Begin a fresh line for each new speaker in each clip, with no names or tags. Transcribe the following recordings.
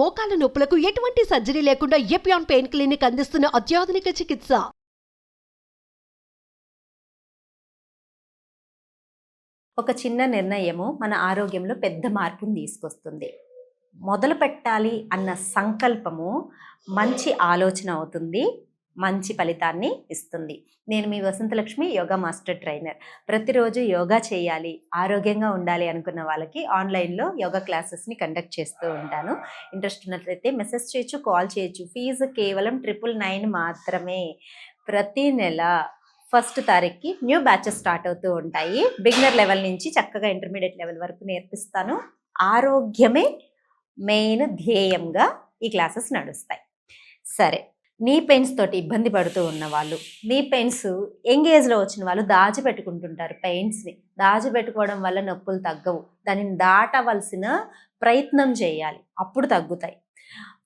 మోకాల నొప్పులకు ఎటువంటి సర్జరీ లేకుండా ఎపియాన్ పెయిన్ క్లినిక్ అందిస్తున్న అత్యాధునిక చికిత్స.
ఒక చిన్న నిర్ణయము మన ఆరోగ్యంలో పెద్ద మార్పుని తీసుకొస్తుంది. మొదలు పెట్టాలి అన్న సంకల్పము మంచి ఆలోచన అవుతుంది, మంచి ఫలితాన్ని ఇస్తుంది. నేను మీ వసంతలక్ష్మి, యోగా మాస్టర్ ట్రైనర్. ప్రతిరోజు యోగా చేయాలి, ఆరోగ్యంగా ఉండాలి అనుకున్న వాళ్ళకి ఆన్లైన్లో యోగా క్లాసెస్ని కండక్ట్ చేస్తూ ఉంటాను. ఇంట్రెస్ట్ ఉన్నట్లయితే మెసేజ్ చేయొచ్చు, కాల్ చేయొచ్చు. ఫీజు కేవలం 999 మాత్రమే. ప్రతి నెల 1వ తారీఖుకి న్యూ బ్యాచెస్ స్టార్ట్ అవుతూ ఉంటాయి. బిగినర్ లెవెల్ నుంచి చక్కగా ఇంటర్మీడియట్ లెవెల్ వరకు నేర్పిస్తాను. ఆరోగ్యమే మెయిన్ ధ్యేయంగా ఈ క్లాసెస్ నడుస్తాయి. సరే, నీ పెయిన్స్ తోటి ఇబ్బంది పడుతూ ఉన్న వాళ్ళు, నీ పెయిన్స్ యంగ్ ఏజ్లో వచ్చిన వాళ్ళు దాచిపెట్టుకుంటుంటారు. పెయిన్స్ని దాచిపెట్టుకోవడం వల్ల నొప్పులు తగ్గవు. దానిని దాటవలసిన ప్రయత్నం చేయాలి, అప్పుడు తగ్గుతాయి.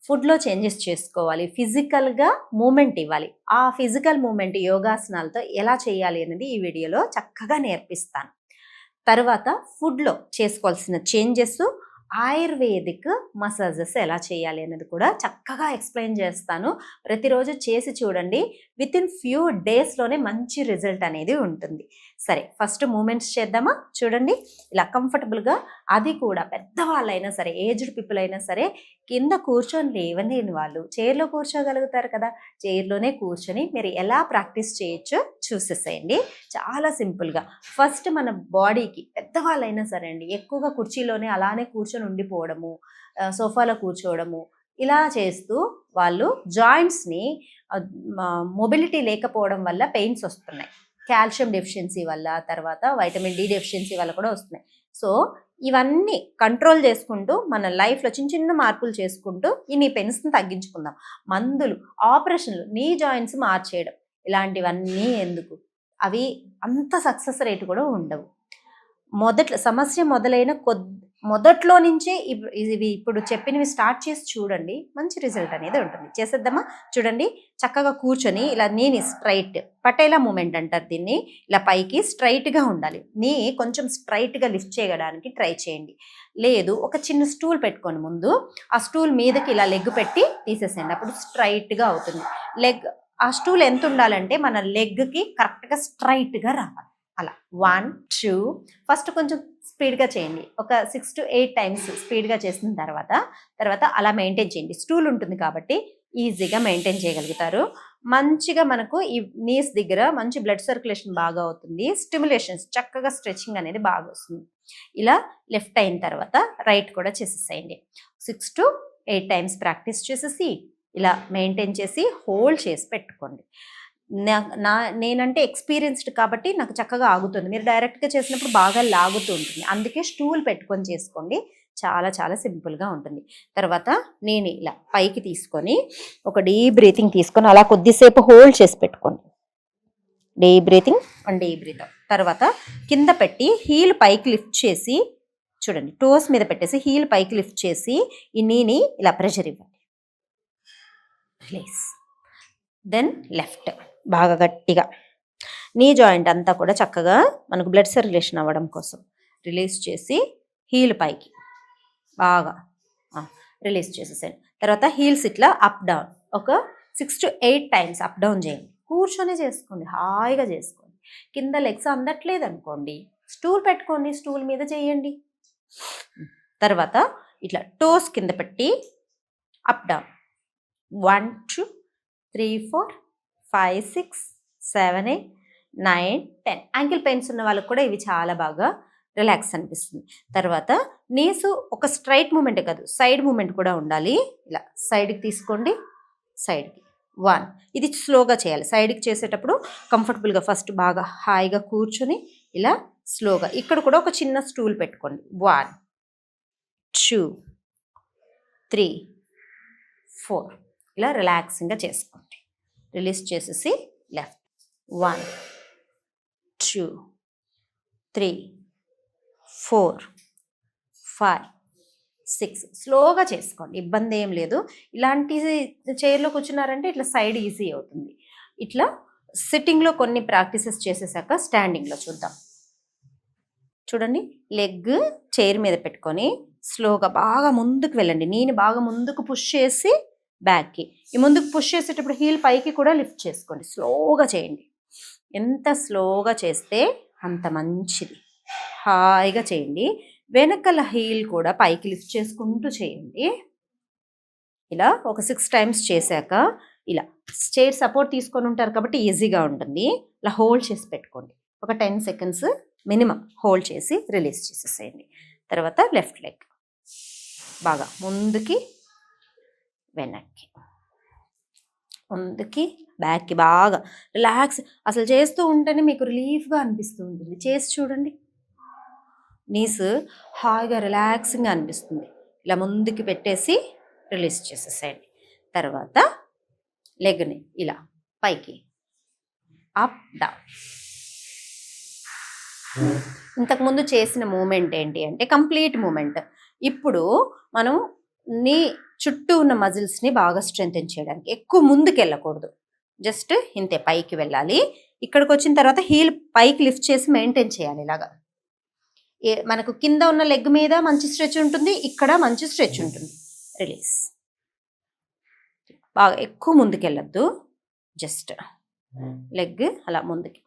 ఫుడ్లో చేంజెస్ చేసుకోవాలి, ఫిజికల్గా మూమెంట్ ఇవ్వాలి. ఆ ఫిజికల్ మూమెంట్ యోగాసనాలతో ఎలా చేయాలి అనేది ఈ వీడియోలో చక్కగా నేర్పిస్తాను. తర్వాత ఫుడ్లో చేసుకోవాల్సిన చేంజెస్, ఆయుర్వేదిక్ మసాజెస్ ఎలా చేయాలి అనేది కూడా చక్కగా ఎక్స్ప్లెయిన్ చేస్తాను. ప్రతిరోజు చేసి చూడండి, వితిన్ ఫ్యూ డేస్లోనే మంచి రిజల్ట్ అనేది ఉంటుంది. సరే, ఫస్ట్ మూమెంట్స్ చేద్దామా? చూడండి, ఇలా కంఫర్టబుల్గా, అది కూడా పెద్దవాళ్ళైనా సరే, ఏజ్డ్ పీపుల్ అయినా సరే, కింద కూర్చొని లేవలేని వాళ్ళు చైర్లో కూర్చోగలుగుతారు కదా, చైర్లోనే కూర్చొని మీరు ఎలా ప్రాక్టీస్ చేయొచ్చో చూసేసేయండి. చాలా సింపుల్గా ఫస్ట్ మన బాడీకి, పెద్దవాళ్ళైనా సరే అండి, ఎక్కువగా కుర్చీలోనే అలానే కూర్చొని ఉండిపోవడము, సోఫాలో కూర్చోవడము, ఇలా చేస్తూ వాళ్ళు జాయింట్స్ని మొబిలిటీ లేకపోవడం వల్ల పెయిన్స్ వస్తున్నాయి. కాల్షియం డెఫిషియన్సీ వల్ల, తర్వాత వైటమిన్ డి డెఫిషియన్సీ వల్ల కూడా వస్తున్నాయి. సో ఇవన్నీ కంట్రోల్ చేసుకుంటూ మన లైఫ్లో చిన్న చిన్న మార్పులు చేసుకుంటూ ఈ నీ పెయిన్స్ని తగ్గించుకుందాం. మందులు, ఆపరేషన్లు, నీ జాయింట్స్ మార్చేయడం, ఇలాంటివన్నీ ఎందుకు? అవి అంత సక్సెస్ రేట్ కూడా ఉండవు. సమస్య మొదలైన మొదట్లో నుంచే ఇవి ఇప్పుడు చెప్పినవి స్టార్ట్ చేసి చూడండి, మంచి రిజల్ట్ అనేది ఉంటుంది. చేసేద్దామా? చూడండి, చక్కగా కూర్చొని ఇలా నీని స్ట్రైట్, పటేలా మూమెంట్ అంటారు దీన్ని. ఇలా పైకి స్ట్రైట్గా ఉండాలి. నీ కొంచెం స్ట్రైట్గా లిఫ్ట్ చేయడానికి ట్రై చేయండి. లేదు, ఒక చిన్న స్టూల్ పెట్టుకోండి ముందు, ఆ స్టూల్ మీదకి ఇలా లెగ్ పెట్టి తీసేసేయండి, అప్పుడు స్ట్రైట్గా అవుతుంది. ఆ స్టూల్ ఎంత ఉండాలంటే మన లెగ్కి కరెక్ట్గా స్ట్రైట్గా రావాలి. అలా 1 2 ఫస్ట్ కొంచెం స్పీడ్గా చేయండి. ఒక 6 to 8 టైమ్స్ స్పీడ్గా చేసిన తర్వాత అలా మెయింటైన్ చేయండి. స్టూల్ ఉంటుంది కాబట్టి ఈజీగా మెయింటైన్ చేయగలుగుతారు. మంచిగా మనకు ఈ నీస్ దగ్గర మంచి బ్లడ్ సర్క్యులేషన్ బాగా అవుతుంది. స్టిమ్యులేషన్స్, చక్కగా స్ట్రెచింగ్ అనేది బాగా వస్తుంది. ఇలా లెఫ్ట్ అయిన తర్వాత రైట్ కూడా చేసేసేయండి. 6 to 8 టైమ్స్ ప్రాక్టీస్ చేసేసి ఇలా మెయింటైన్ చేసి హోల్డ్ చేసి పెట్టుకోండి. నేనంటే ఎక్స్పీరియన్స్డ్ కాబట్టి నాకు చక్కగా ఆగుతుంది. మీరు డైరెక్ట్గా చేసినప్పుడు బాగా లాగుతూ ఉంటుంది. అందుకే స్టూల్ పెట్టుకొని చేసుకోండి, చాలా చాలా సింపుల్గా ఉంటుంది. తర్వాత నేను ఇలా పైకి తీసుకొని ఒక డీప్ బ్రీతింగ్ తీసుకొని అలా కొద్దిసేపు హోల్డ్ చేసి పెట్టుకోండి. Deep breathing and deep breath. తర్వాత కింద పెట్టి హీల్ పైకి లిఫ్ట్ చేసి, చూడండి, టోస్ మీద పెట్టేసి హీల్ పైకి లిఫ్ట్ చేసి ఈ నీని ఇలా ప్రెషర్ ఇవ్వండి. రిలీజ్. దెన్ లెఫ్ట్ బాగా గట్టిగా, నీ జాయింట్ అంతా కూడా చక్కగా మనకు బ్లడ్ సర్క్యులేషన్ అవ్వడం కోసం రిలీజ్ చేసి హీల్ పైకి బాగా రిలీజ్ చేసేసేయండి. తర్వాత హీల్స్ ఇట్లా అప్ డౌన్ ఒక 6 to 8 టైమ్స్ అప్ డౌన్ చేయండి. కూర్చొని చేసుకోండి, హాయిగా చేసుకోండి. కింద లెగ్స్ అందట్లేదు అనుకోండి, స్టూల్ పెట్టుకోండి, స్టూల్ మీద చేయండి. తర్వాత ఇట్లా టోస్ కింద పెట్టి అప్ డౌన్ 1 2 3 4 5 6 7 8 9 10. యాంకిల్ పెయిన్స్ ఉన్న వాళ్ళకి కూడా ఇవి చాలా బాగా రిలాక్స్ అనిపిస్తుంది. తర్వాత నీస్ ఒక స్ట్రైట్ మూమెంటే కాదు, సైడ్ మూమెంట్ కూడా ఉండాలి. ఇలా సైడ్కి తీసుకోండి, సైడ్కి 1. ఇది స్లోగా చేయాలి. సైడ్కి చేసేటప్పుడు కంఫర్టబుల్గా ఫస్ట్ బాగా హాయిగా కూర్చొని ఇలా స్లోగా, ఇక్కడ కూడా ఒక చిన్న స్టూల్ పెట్టుకోండి. 1 2 3 4 ఇలా రిలాక్సింగ్గా చేసుకోండి. రిలీజ్ చేసేసి లెఫ్ట్ 1 2 3 4 5 6 స్లోగా చేసుకోండి, ఇబ్బంది ఏం లేదు. ఇలాంటి చైర్లో కూర్చున్నారంటే ఇట్లా సైడ్ ఈజీ అవుతుంది. ఇట్లా సిట్టింగ్లో కొన్ని ప్రాక్టీసెస్ చేసేసాక స్టాండింగ్లో చూద్దాం. చూడండి, లెగ్ చైర్ మీద పెట్టుకొని స్లోగా బాగా ముందుకు వెళ్ళండి. నీని బాగా ముందుకు పుష్ చేసి బ్యాక్కి. ఈ ముందుకు పుష్ చేసేటప్పుడు హీల్ పైకి కూడా లిఫ్ట్ చేసుకోండి. స్లోగా చేయండి. ఎంత స్లోగా చేస్తే అంత మంచిది. హాయిగా చేయండి. వెనకల హీల్ కూడా పైకి లిఫ్ట్ చేసుకుంటూ చేయండి. ఇలా ఒక 6 టైమ్స్ చేశాక ఇలా చైర్ సపోర్ట్ తీసుకొని ఉంటారు కాబట్టి ఈజీగా ఉంటుంది. ఇలా హోల్డ్ చేసి పెట్టుకోండి. ఒక 10 సెకండ్స్ మినిమం హోల్డ్ చేసి రిలీజ్ చేసేసేయండి. తర్వాత లెఫ్ట్ లెగ్ బాగా ముందుకి వెనక్కి, ముందుకి బ్యాక్కి బాగా రిలాక్స్. అసలు చేస్తూ ఉంటేనే మీకు రిలీఫ్గా అనిపిస్తూ ఉంటుంది. చేసి చూడండి. నీస్ హాయిగా రిలాక్సింగ్గా అనిపిస్తుంది. ఇలా ముందుకి పెట్టేసి రిలీజ్ చేసేసేయండి. తర్వాత లెగ్ని ఇలా పైకి అప్ డౌన్. ఇంతకుముందు చేసిన మూమెంట్ ఏంటి అంటే కంప్లీట్ మూమెంట్. ఇప్పుడు మనం నీ చుట్టూ ఉన్న మజిల్స్ని బాగా స్ట్రెంథెన్ చేయడానికి ఎక్కువ ముందుకు వెళ్ళకూడదు. జస్ట్ ఇంతే పైకి వెళ్ళాలి. ఇక్కడికి వచ్చిన తర్వాత హీల్ పైకి లిఫ్ట్ చేసి మెయింటైన్ చేయాలి. ఇలాగా మనకు కింద ఉన్న లెగ్ మీద మంచి స్ట్రెచ్ ఉంటుంది, ఇక్కడ మంచి స్ట్రెచ్ ఉంటుంది. రిలీజ్. బాగా ఎక్కువ ముందుకు వెళ్ళొద్దు. జస్ట్ లెగ్ అలా ముందుకి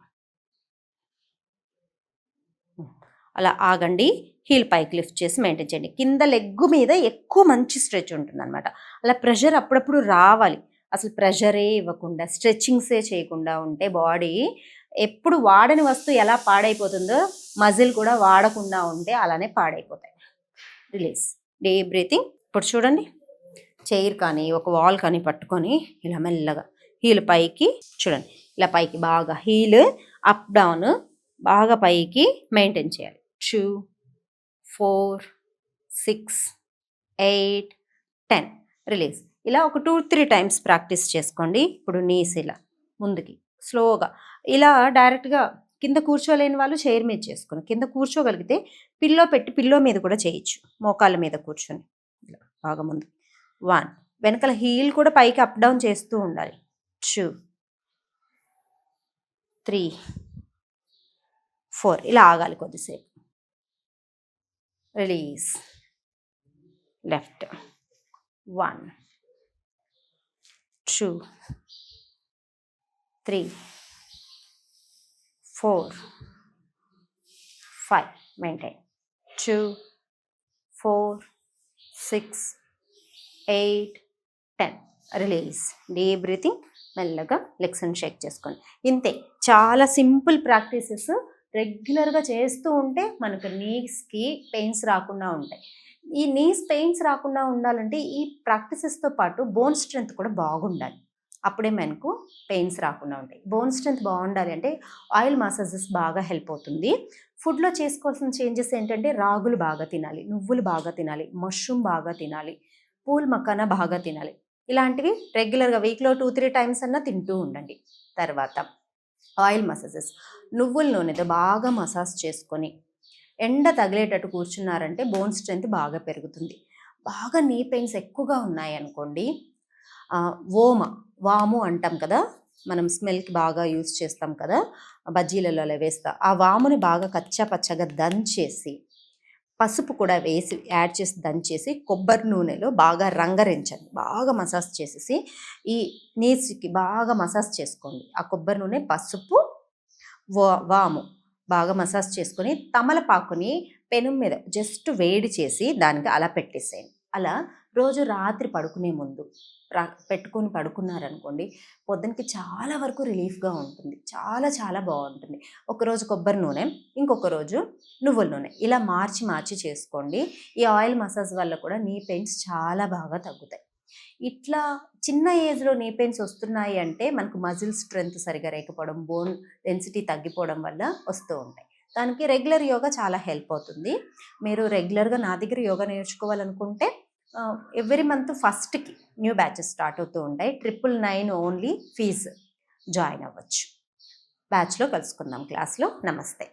అలా ఆగండి. హీల్ పైకి లిఫ్ట్ చేసి మెయింటైన్ చేయండి. కింద లెగ్ మీద ఎక్కువ మంచి స్ట్రెచ్ ఉంటుంది అనమాట. అలా ప్రెషర్ అప్పుడప్పుడు రావాలి. అసలు ప్రెషరే ఇవ్వకుండా స్ట్రెచ్చింగ్సే చేయకుండా ఉంటే బాడీ ఎప్పుడు వాడని వస్తువు ఎలా పాడైపోతుందో మజిల్ కూడా వాడకుండా ఉంటే అలానే పాడైపోతాయి. రిలీజ్. Deep breathing. ఇప్పుడు చూడండి, చైర్ కానీ ఒక వాల్ కానీ పట్టుకొని ఇలా మెల్లగా హీల్ పైకి చూడండి. ఇలా పైకి బాగా హీల్ అప్ డౌన్ బాగా పైకి మెయింటైన్ చేయాలి. 2, 4, 6, 8, 10. రిలీజ్. ఇలా ఒక 2-3 టైమ్స్ ప్రాక్టీస్ చేసుకోండి. ఇప్పుడు నీస్ ఇలా ముందుకి స్లోగా ఇలా డైరెక్ట్గా కింద కూర్చోలేని వాళ్ళు చైర్ మీద చేసుకుని, కింద కూర్చోగలిగితే పిల్లో పెట్టి పిల్లో మీద కూడా చేయొచ్చు. మోకాళ్ళ మీద కూర్చొని ఇలా బాగా ముందు. 1. వెనకాల హీల్ కూడా పైకి అప్ డౌన్ చేస్తూ ఉండాలి. 2, 3, 4. ఇలా ఆగాలి కొద్దిసేపు. Release. Left. 1, 2, 3, 4, 5. Maintain. 2, 4, 6, 8, 10. Release. Deep breathing. మెల్లగా లెగ్స్ షేక్ చేసుకోండి. ఇంతే. చాలా సింపుల్ ప్రాక్టీసెస్. రెగ్యులర్గా చేస్తూ ఉంటే మనకు నీస్కి పెయిన్స్ రాకుండా ఉంటాయి. ఈ నీస్ పెయిన్స్ రాకుండా ఉండాలంటే ఈ ప్రాక్టీసెస్తో పాటు బోన్ స్ట్రెంత్ కూడా బాగుండాలి. అప్పుడే మనకు పెయిన్స్ రాకుండా ఉంటాయి. బోన్ స్ట్రెంత్ బాగుండాలి అంటే ఆయిల్ మసాజెస్ బాగా హెల్ప్ అవుతుంది. ఫుడ్లో చేసుకోవాల్సిన చేంజెస్ ఏంటంటే రాగులు బాగా తినాలి, నువ్వులు బాగా తినాలి, మష్రూమ్ బాగా తినాలి, పూల్ మకానా బాగా తినాలి. ఇలాంటివి రెగ్యులర్గా వీక్లో 2-3 టైమ్స్ అన్నా తింటూ ఉండండి. తర్వాత ఆయిల్ మసాజెస్, నువ్వుల నూనెతో బాగా మసాజ్ చేసుకొని ఎండ తగిలేటట్టు కూర్చున్నారంటే బోన్ స్ట్రెంత్ బాగా పెరుగుతుంది. బాగా నీ పెయిన్స్ ఎక్కువగా ఉన్నాయి అనుకోండి, వాము అంటాం కదా, మనం స్మెల్కి బాగా యూజ్ చేస్తాం కదా, బజ్జీలలో వేస్తా. ఆ వాముని బాగా కచ్చా పచ్చగా దంచేసి పసుపు కూడా వేసి యాడ్ చేసి దంచేసి కొబ్బరి నూనెలో బాగా రంగరించండి. బాగా మసాజ్ చేసేసి ఈ నీస్కి బాగా మసాజ్ చేసుకోండి. ఆ కొబ్బరి నూనె, పసుపు, వాము బాగా మసాజ్ చేసుకొని తమలపాకుని పెనం మీద జస్ట్ వేడి చేసి దానికి అలా పెట్టేసేయండి. అలా రోజు రాత్రి పడుకునే ముందు పెట్టుకొని పడుకున్నారనుకోండి, పొద్దునకి చాలా వరకు రిలీఫ్గా ఉంటుంది. చాలా చాలా బాగుంటుంది. ఒకరోజు కొబ్బరి నూనె, ఇంకొక రోజు నువ్వుల నూనె, ఇలా మార్చి చేసుకోండి. ఈ ఆయిల్ మసాజ్ వల్ల కూడా నీ పెయిన్స్ చాలా బాగా తగ్గుతాయి. ఇట్లా చిన్న ఏజ్లో నీ పెయిన్స్ వస్తున్నాయి అంటే మనకు మజిల్ స్ట్రెంత్ సరిగా లేకపోవడం, బోన్ డెన్సిటీ తగ్గిపోవడం వల్ల వస్తూ ఉంటాయి. దానికి రెగ్యులర్ యోగా చాలా హెల్ప్ అవుతుంది. మీరు రెగ్యులర్గా నా దగ్గర యోగా నేర్చుకోవాలనుకుంటే ఎవ్రీ మంత్ ఫస్ట్కి న్యూ బ్యాచెస్ స్టార్ట్ అవుతూ ఉంటాయి. 999 ఓన్లీ ఫీజు. జాయిన్ అవ్వచ్చు. బ్యాచ్లో కలుసుకుందాం. క్లాస్లో. నమస్తే.